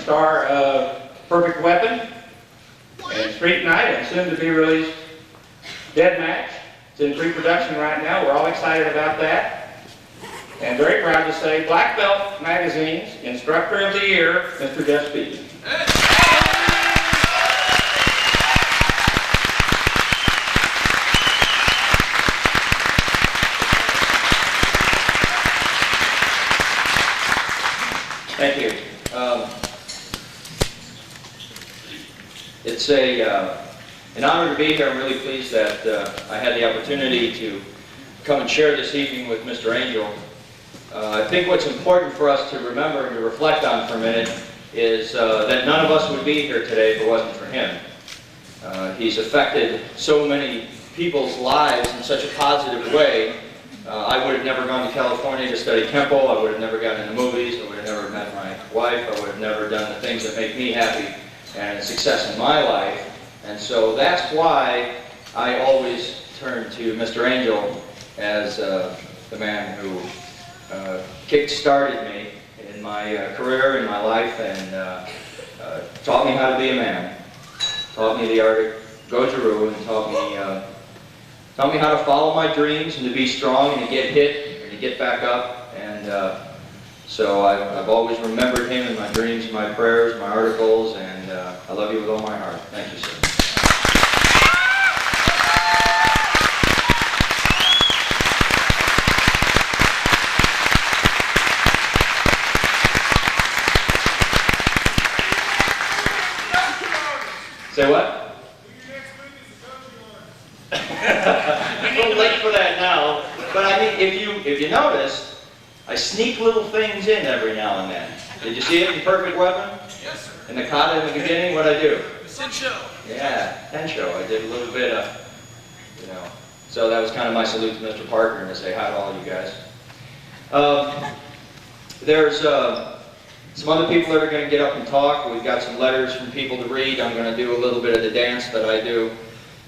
star of Perfect Weapon and Street Night, and soon to be released Dead Match. It's in pre-production right now. We're all excited about that. And very proud to say Black Belt Magazine's Instructor of the Year, Mr. Jeff Speakman. Thank you. It's an honor to be here. I'm really pleased that I had the opportunity to come and share this evening with Mr. Angel. I think what's important for us to remember and to reflect on for a minute is that none of us would be here today if it wasn't for him. He's affected so many people's lives in such a positive way. I would have never gone to California to study Kempo. I would have never gotten into movies. I would have never met my wife. I would have never done the things that make me happy and success in my life. And so that's why I always turn to Mr. Angel as the man who kick-started me in my career, in my life, and taught me how to be a man. Taught me the art of Goju-Ryu, and taught me how to follow my dreams and to be strong and to get hit and to get back up. And so I've always remembered him in my dreams, my prayers, my articles, and I love you with all my heart. Thank you, sir. Say what? A little late for that now, but I mean, if you notice, I sneak little things in every now and then. Did you see it in Perfect Weapon? Yes, sir. In the kata in the beginning, what'd I do? The Sensho. Yeah, Tensho. I did a little bit of, you know. So that was kind of my salute to Mr. Parker and to say hi to all you guys. There's some other people that are going to get up and talk. We've got some letters from people to read. I'm going to do a little bit of the dance that I do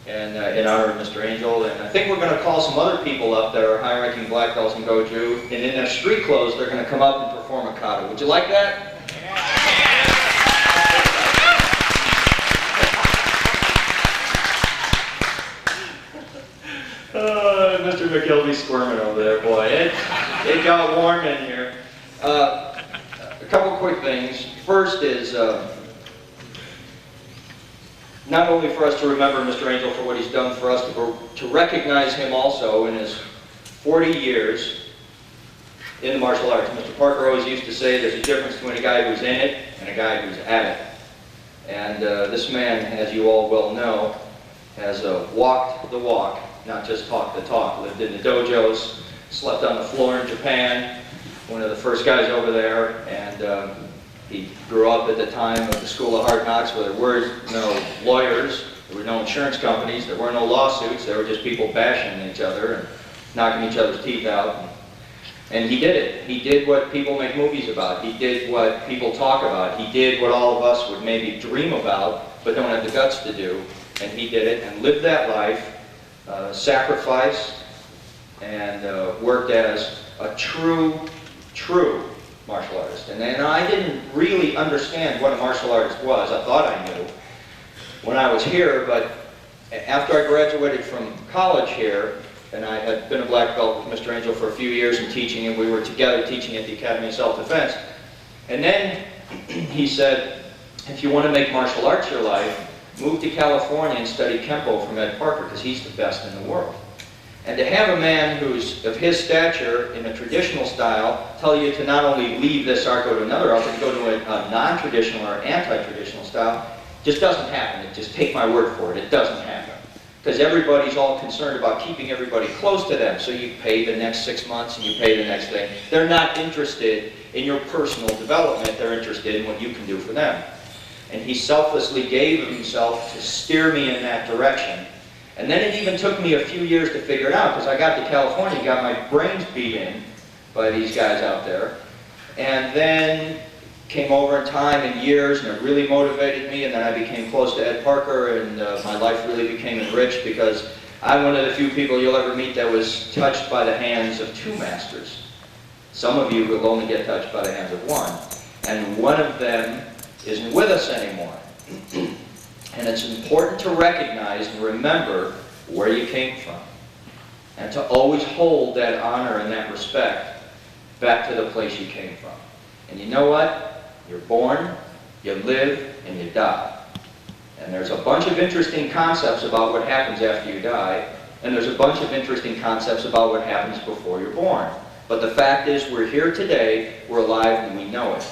in honor of Mr. Angel. And I think we're going to call some other people up that are high-ranking black belts in Goju. And in their street clothes, they're going to come up and perform a kata. Would you like that? Mr. McKelvey's squirming over there, boy. It got warm in here. A couple quick things. First is not only for us to remember Mr. Angel for what he's done for us, but to recognize him also in his 40 years in the martial arts. Mr. Parker always used to say there's a difference between a guy who's in it and a guy who's at it. And this man, as you all well know, has walked the walk, not just talked the talk. Lived in the dojos, slept on the floor in Japan, one of the first guys over there, and he grew up at the time of the School of Hard Knocks where there were no lawyers, there were no insurance companies, there were no lawsuits, there were just people bashing each other and knocking each other's teeth out. And he did it. He did what people make movies about. He did what people talk about. He did what all of us would maybe dream about but don't have the guts to do. And he did it and lived that life, sacrificed, and worked as a true martial artist. And I didn't really understand what a martial artist was. I thought I knew when I was here, but after I graduated from college here, and I had been a black belt with Mr. Angel for a few years and teaching, and we were together teaching at the Academy of Self-Defense. And then he said, if you want to make martial arts your life, move to California and study Kempo from Ed Parker, because he's the best in the world. And to have a man who's of his stature in a traditional style tell you to not only leave this art, go to another art, but go to a non-traditional or anti-traditional style, just doesn't happen. Just take my word for it, it doesn't happen. Because everybody's all concerned about keeping everybody close to them, so you pay the next 6 months and you pay the next thing. They're not interested in your personal development, they're interested in what you can do for them. And he selflessly gave of himself to steer me in that direction. And then it even took me a few years to figure it out, because I got to California, got my brains beat in by these guys out there, and then came over in time and years, and it really motivated me, and then I became close to Ed Parker, and my life really became enriched, because I'm one of the few people you'll ever meet that was touched by the hands of two masters. Some of you will only get touched by the hands of one. And one of them isn't with us anymore. And it's important to recognize and remember where you came from, and to always hold that honor and that respect back to the place you came from. And you know what? You're born, you live, and you die. And there's a bunch of interesting concepts about what happens after you die, and there's a bunch of interesting concepts about what happens before you're born. But the fact is, we're here today, we're alive, and we know it.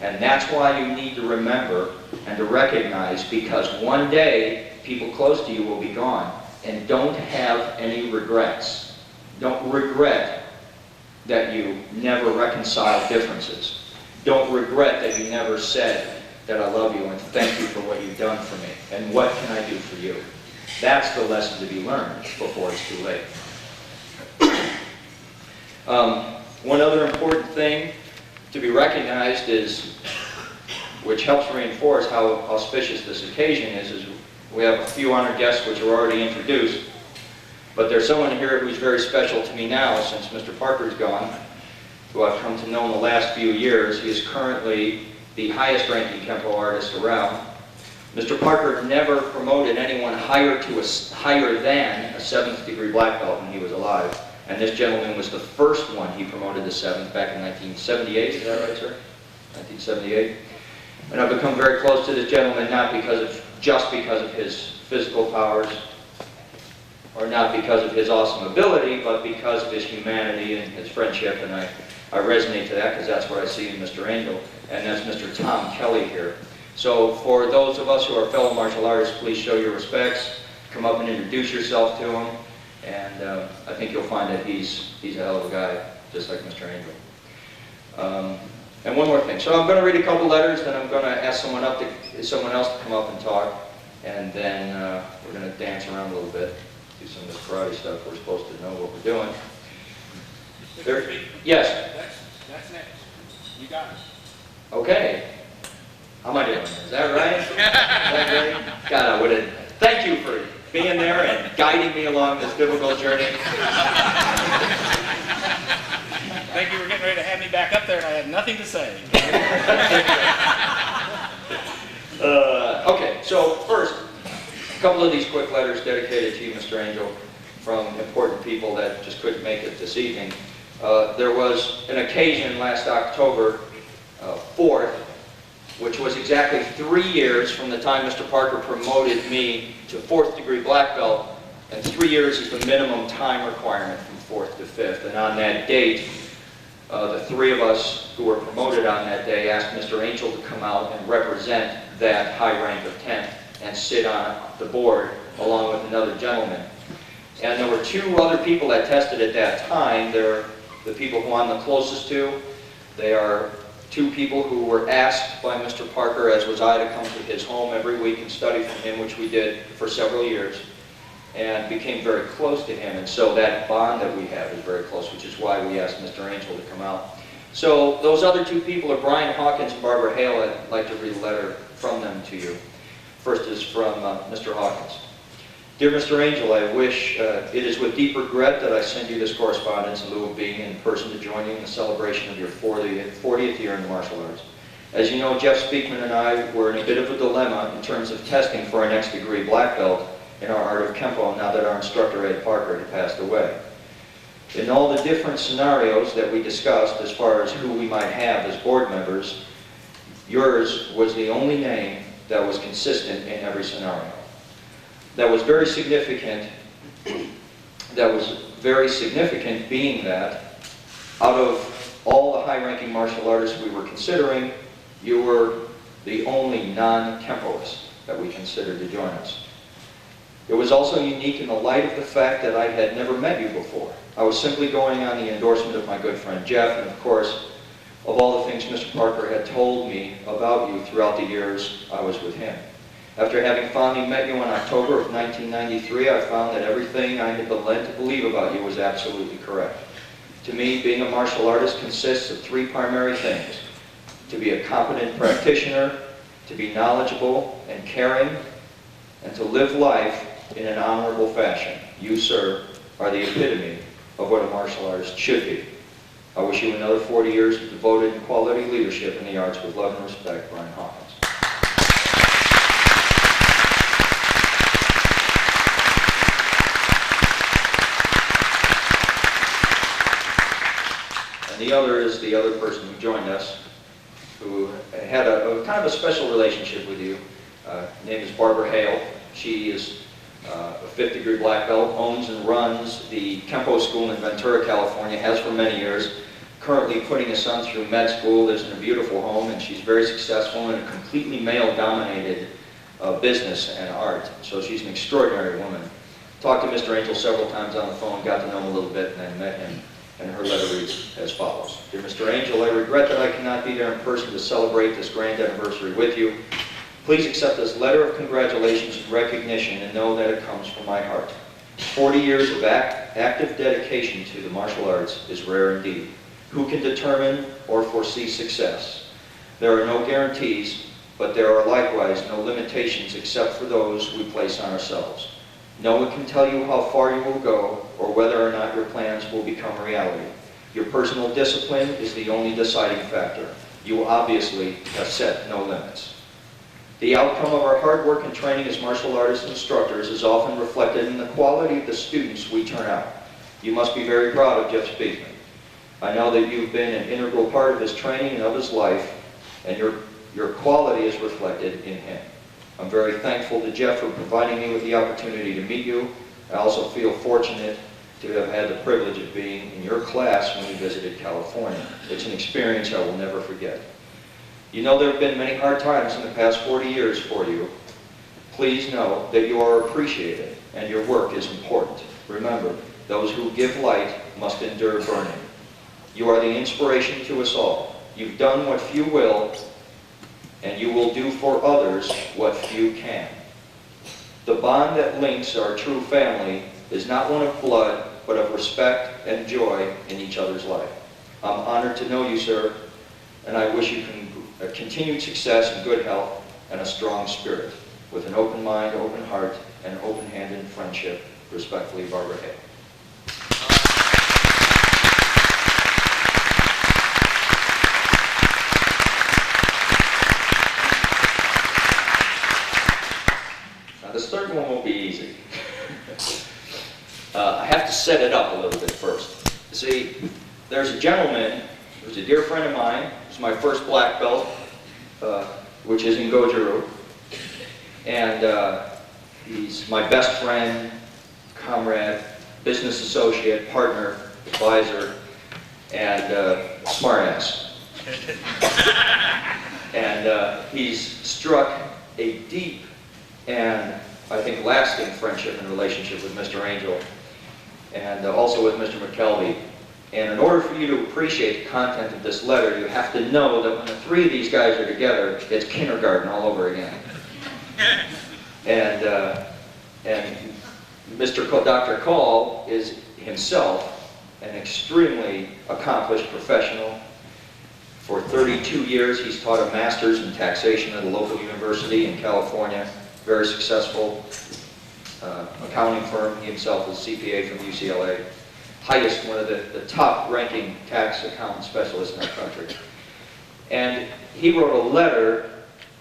And that's why you need to remember and to recognize, because one day, people close to you will be gone. And don't have any regrets. Don't regret that you never reconciled differences. Don't regret that you never said that I love you and thank you for what you've done for me. And what can I do for you? That's the lesson to be learned before it's too late. One other important thing to be recognized is, which helps reinforce how auspicious this occasion is we have a few honored guests which are already introduced, but there's someone here who's very special to me now since Mr. Parker's gone, who I've come to know in the last few years. He is currently the highest ranking Kempo artist around. Mr. Parker never promoted anyone higher than a 7th degree black belt when he was alive. And this gentleman was the first one he promoted to 7th back in 1978, is that right, sir? 1978. And I've become very close to this gentleman not just because of his physical powers, or not because of his awesome ability, but because of his humanity and his friendship. And I resonate to that because that's what I see in Mr. Angel. And that's Mr. Tom Kelly here. So for those of us who are fellow martial artists, please show your respects. Come up and introduce yourself to him. And I think you'll find that he's a hell of a guy, just like Mr. Angel. And one more thing. So I'm going to read a couple letters, then I'm going to ask someone else to come up and talk. And then we're going to dance around a little bit, do some of this karate stuff. We're supposed to know what we're doing. Yes? That's next. You got it. Okay. How am I doing? Is that right? Is that great? God, I would have... Thank you for being there and guiding me along this difficult journey. Thank you for getting ready to have me back up there, and I had nothing to say. Okay, so first, a couple of these quick letters dedicated to you, Mr. Angel, from important people that just couldn't make it this evening. There was an occasion last October 4th, which was exactly 3 years from the time Mr. Parker promoted me to 4th degree black belt, and 3 years is the minimum time requirement from 4th to 5th. And on that date, the three of us who were promoted on that day asked Mr. Angel to come out and represent that high rank of 10th and sit on the board along with another gentleman. And there were 2 other people that tested at that time. They're the people who I'm the closest to. They are 2 people who were asked by Mr. Parker, as was I, to come to his home every week and study from him, which we did for several years, and became very close to him. And so that bond that we have is very close, which is why we asked Mr. Angel to come out. So those other 2 people are Brian Hawkins and Barbara Hale. I'd like to read a letter from them to you. First is from Mr. Hawkins. Dear Mr. Angel, I wish it is with deep regret that I send you this correspondence in lieu of being in person to join you in the celebration of your 40th year in the martial arts. As you know, Jeff Speakman and I were in a bit of a dilemma in terms of testing for our next degree black belt in our art of Kempo now that our instructor, Ed Parker, had passed away. In all the different scenarios that we discussed as far as who we might have as board members, yours was the only name that was consistent in every scenario. That was very significant. That was very significant, being that out of all the high-ranking martial artists we were considering, you were the only non-Kempoist that we considered to join us. It was also unique in the light of the fact that I had never met you before. I was simply going on the endorsement of my good friend Jeff, and of course, of all the things Mr. Parker had told me about you throughout the years I was with him. After having finally met you in October of 1993, I found that everything I had been led to believe about you was absolutely correct. To me, being a martial artist consists of 3 primary things: to be a competent practitioner, to be knowledgeable and caring, and to live life in an honorable fashion. You, sir, are the epitome of what a martial artist should be. I wish you another 40 years of devoted and quality leadership in the arts with love and respect, Brian Hawkins. the other is the other person who joined us, who had a kind of a special relationship with you. Her name is Barbara Hale. She is a 5th degree black belt, owns and runs the Kempo School in Ventura, California, has for many years. Currently putting his son through med school, lives in a beautiful home, and she's very successful in a completely male-dominated business and art. So she's an extraordinary woman. Talked to Mr. Angel several times on the phone, got to know him a little bit, and then met him. And her letter reads as follows. Dear Mr. Angel, I regret that I cannot be there in person to celebrate this grand anniversary with you. Please accept this letter of congratulations and recognition and know that it comes from my heart. 40 years of active dedication to the martial arts is rare indeed. Who can determine or foresee success? There are no guarantees, but there are likewise no limitations except for those we place on ourselves. No one can tell you how far you will go or whether or not your plans will become reality. Your personal discipline is the only deciding factor. You obviously have set no limits. The outcome of our hard work and training as martial artist instructors is often reflected in the quality of the students we turn out. You must be very proud of Jeff Speman. I know that you've been an integral part of his training and of his life, and your quality is reflected in him. I'm very thankful to Jeff for providing me with the opportunity to meet you. I also feel fortunate to have had the privilege of being in your class when we visited California. It's an experience I will never forget. You know there have been many hard times in the past 40 years for you. Please know that you are appreciated and your work is important. Remember, those who give light must endure burning. You are the inspiration to us all. You've done what few will, and you will do for others what few can. The bond that links our true family is not one of blood, but of respect and joy in each other's life. I'm honored to know you, sir, and I wish you continued success and good health and a strong spirit. With an open mind, open heart, and open-handed friendship, respectfully, Barbara Hay. This third one will be easy. I have to set it up a little bit first. See, there's a gentleman who's a dear friend of mine. He's my first black belt, which is in Goju-Ryu. And he's my best friend, comrade, business associate, partner, advisor, and smartass. And he's struck a deep and I think lasting friendship and relationship with Mr. Angel and also with Mr. McKelvey. And in order for you to appreciate the content of this letter, you have to know that when the three of these guys are together, it's kindergarten all over again. And Dr. Call is himself an extremely accomplished professional. For 32 years, he's taught a master's in taxation at a local university in California. Very successful accounting firm. He himself is a CPA from UCLA. One of the top-ranking tax accountant specialists in our country. And he wrote a letter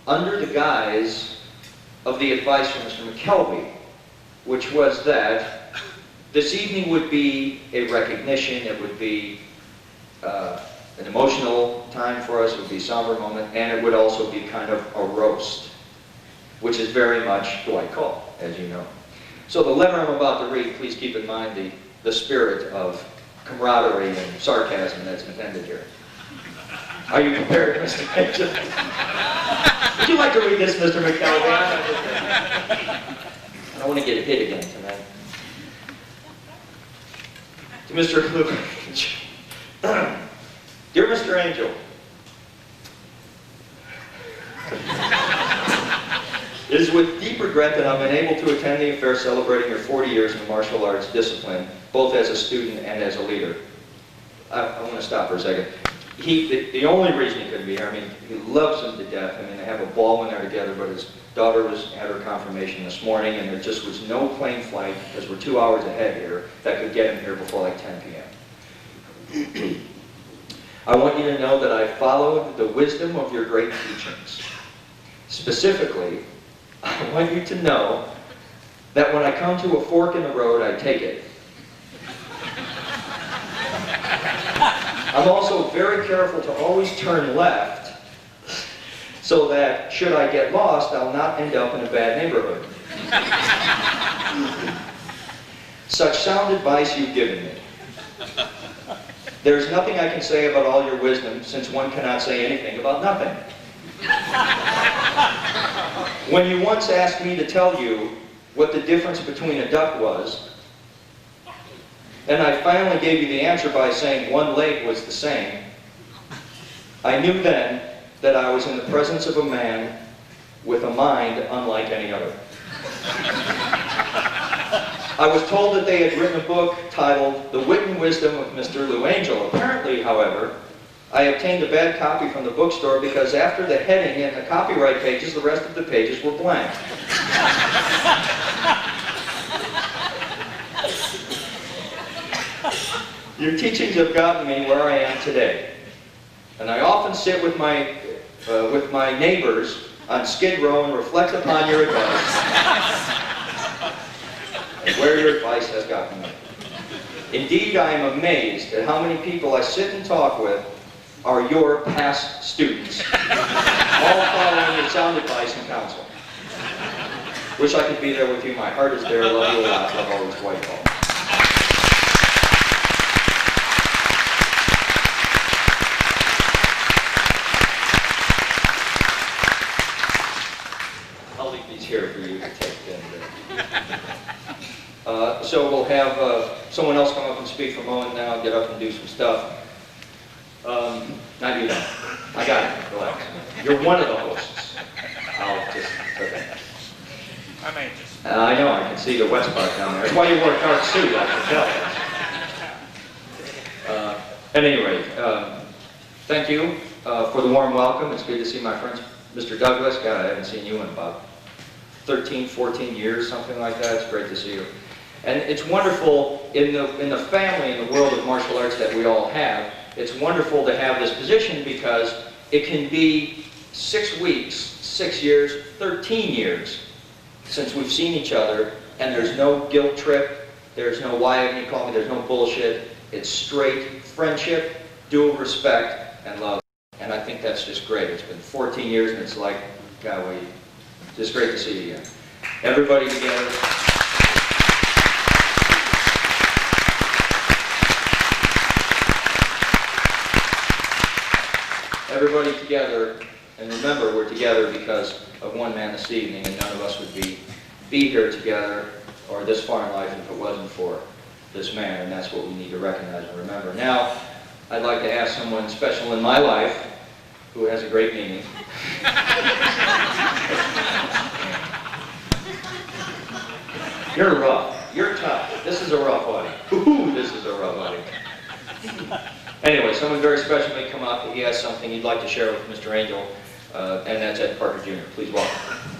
under the guise of the advice from Mr. McKelvey, which was that this evening would be a recognition, it would be an emotional time for us, it would be a somber moment, and it would also be kind of a roast, which is very much who I call, as you know. So the letter I'm about to read, please keep in mind the spirit of camaraderie and sarcasm that's intended here. Are you prepared, Mr. Angel? Would you like to read this, Mr. McKelvey? I don't want to get hit again tonight. To Mr. Luke. Dear Mr. Angel, it is with deep regret that I'm unable to attend the affair celebrating your 40 years in the martial arts discipline, both as a student and as a leader. I want to stop for a second. The only reason he couldn't be here, I mean, he loves them to death. I mean, they have a ball when they're together, but his daughter had her confirmation this morning, and there just was no plane flight, because we're 2 hours ahead here, that could get him here before like 10 p.m. I want you to know that I followed the wisdom of your great teachings. Specifically, I want you to know that when I come to a fork in the road, I take it. I'm also very careful to always turn left so that, should I get lost, I'll not end up in a bad neighborhood. Such sound advice you've given me. There's nothing I can say about all your wisdom, since one cannot say anything about nothing. When you once asked me to tell you what the difference between a duck was, and I finally gave you the answer by saying one leg was the same, I knew then that I was in the presence of a man with a mind unlike any other. I was told that they had written a book titled The Wit and Wisdom of Mr. Lou Angel. Apparently, however, I obtained a bad copy from the bookstore because after the heading and the copyright pages, the rest of the pages were blank. Your teachings have gotten me where I am today. And I often sit with my neighbors on Skid Row and reflect upon your advice and where your advice has gotten me. Indeed, I am amazed at how many people I sit and talk with are your past students, all following your sound advice and counsel. Wish I could be there with you. My heart is there. Love you a lot. Love always, Whitehall. I'll leave these here for you to take in. So we'll have someone else come up and speak for a moment now, get up and do some stuff. Not you, though. I got it. Relax. You're one of the hosts. I'll just, okay. I'm anxious. I know, I can see the wet spot down there. That's why you wore a dark suit, I can tell. At any rate, thank you for the warm welcome. It's good to see my friends. Mr. Douglas, God, I haven't seen you in about 13, 14 years, something like that. It's great to see you. And it's wonderful in the family, in the world of martial arts that we all have, it's wonderful to have this position because it can be 6 weeks, 6 years, 13 years since we've seen each other, and there's no guilt trip, there's no why haven't you called me, there's no bullshit. It's straight friendship, dual respect, and love. And I think that's just great. It's been 14 years, and it's like, God, just great to see you again. Everybody together. Everybody together, and remember, we're together because of one man this evening, and none of us would be here together or this far in life if it wasn't for this man, and that's what we need to recognize and remember. Now, I'd like to ask someone special in my life who has a great meaning. You're rough. You're tough. This is a rough audience. Ooh, this is a rough audience. Anyway, someone very special may come up. He has something he'd like to share with Mr. Angel, and that's Ed Parker Jr. Please welcome.